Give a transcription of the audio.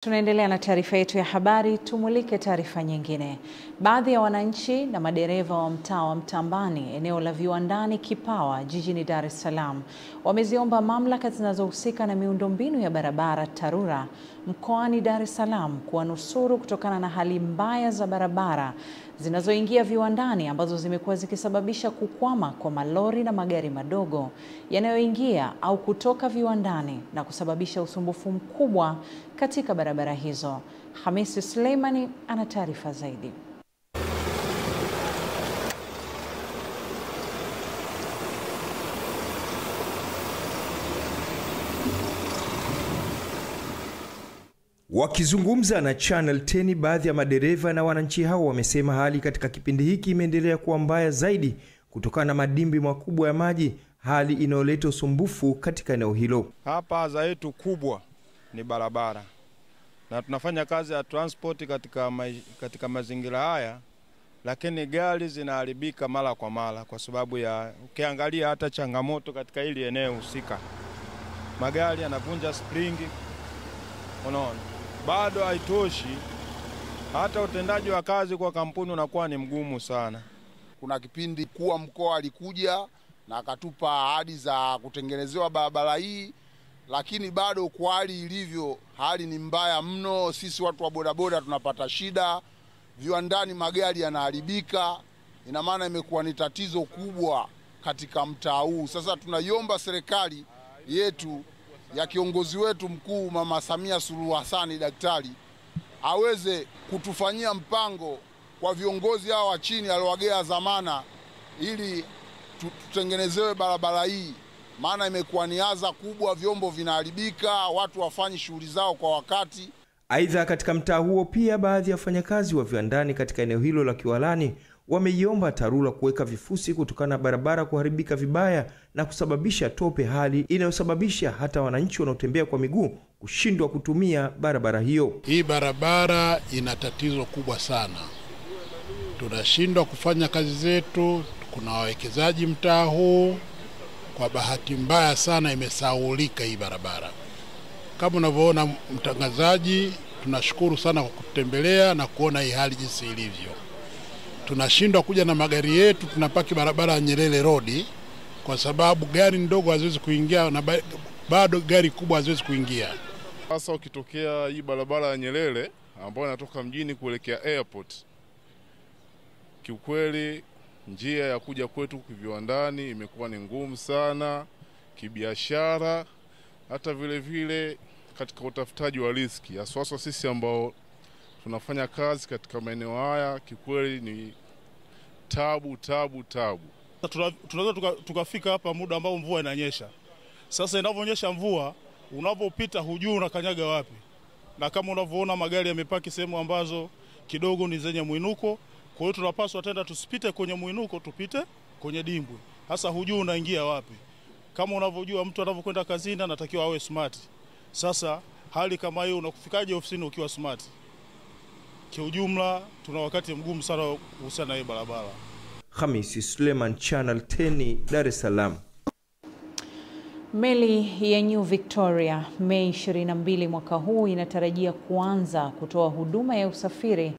Tunaendelea na taarifa yetu ya habari, tumulike taarifa nyingine. Baadhi ya wananchi na madereva wa mtaa wa Mtambani, eneo la Viwandani Kipawa, jijini Dar es Salaam, wameziomba mamlaka zinazohusika na miundombinu ya barabara TARURA mkoani Dar es Salaam kuwanusuru kutokana na hali mbaya za barabara zinazoingia viwandani ambazo zimekuwa zikisababisha kukwama kwa malori na magari madogo yanayoingia au kutoka viwandani na kusababisha usumbufu mkubwa katika barabara hizo. Hamisi Suleimani ana taarifa zaidi. Wakizungumza na Channel 10, baadhi ya madereva na wananchi hao wamesema hali katika kipindi hiki imeendelea kuwa mbaya zaidi kutokana na madimbi makubwa ya maji, hali inayoleta usumbufu katika eneo hilo. Hapa adha yetu kubwa ni barabara, na tunafanya kazi ya transport katika mazingira haya, lakini gari zinaharibika mara kwa mara kwa sababu ya, ukiangalia hata changamoto katika hili eneo husika, magari yanavunja springi. Unaona, bado haitoshi, hata utendaji wa kazi kwa kampuni unakuwa ni mgumu sana. Kuna kipindi kuwa mkoa alikuja na akatupa ahadi za kutengenezewa barabara hii, lakini bado kwa hali ilivyo, hali ni mbaya mno. Sisi watu wa bodaboda tunapata shida, viwandani magari yanaharibika. Ina maana imekuwa ni tatizo kubwa katika mtaa huu. Sasa tunaiomba serikali yetu ya kiongozi wetu mkuu Mama Samia Suluhu Hassan daktari aweze kutufanyia mpango kwa viongozi hao wa chini aliowagea zamana, ili tutengenezewe barabara hii, maana imekuwa ni adha kubwa, vyombo vinaharibika, watu wafanyi shughuli zao kwa wakati. Aidha, katika mtaa huo pia baadhi ya wafanyakazi wa viwandani katika eneo hilo la Kiwalani wameiomba TARURA kuweka vifusi kutokana na barabara kuharibika vibaya na kusababisha tope, hali inayosababisha hata wananchi wanaotembea kwa miguu kushindwa kutumia barabara hiyo. Hii barabara ina tatizo kubwa sana, tunashindwa kufanya kazi zetu. Kuna wawekezaji mtaa huu, kwa bahati mbaya sana imesahaulika hii barabara. Kama unavyoona mtangazaji, tunashukuru sana kwa kutembelea na kuona hii hali jinsi ilivyo. Tunashindwa kuja na magari yetu, tunapaki barabara ya Nyerere Road kwa sababu gari ndogo haziwezi kuingia na bado gari kubwa haziwezi kuingia. Sasa ukitokea hii barabara ya Nyerere ambayo inatoka mjini kuelekea airport, kiukweli njia ya kuja kwetu viwandani imekuwa ni ngumu sana kibiashara, hata vile katika utafutaji wa riziki. Haswa sisi ambao tunafanya kazi katika maeneo haya, kikweli ni tabu. Tunaweza tukafika hapa muda ambao mvua inanyesha. Sasa inavyonyesha mvua, unapopita hujui unakanyaga wapi. Na kama unavyoona magari yamepaki sehemu ambazo kidogo ni zenye mwinuko, kwa hiyo tunapaswa tena tusipite kwenye mwinuko, tupite kwenye dimbwi. Sasa hujui unaingia wapi. Kama unavyojua mtu anapokwenda kazini anatakiwa awe smart. Sasa hali kama hiyo, unakufikaje ofisini ukiwa smart? Kiujumla tuna wakati mgumu sana kuhusiana na hii barabara. Hamisi Suleiman, Channel 10, Dar es Salaam. Meli ya New Victoria Mei 22 mwaka huu inatarajia kuanza kutoa huduma ya usafiri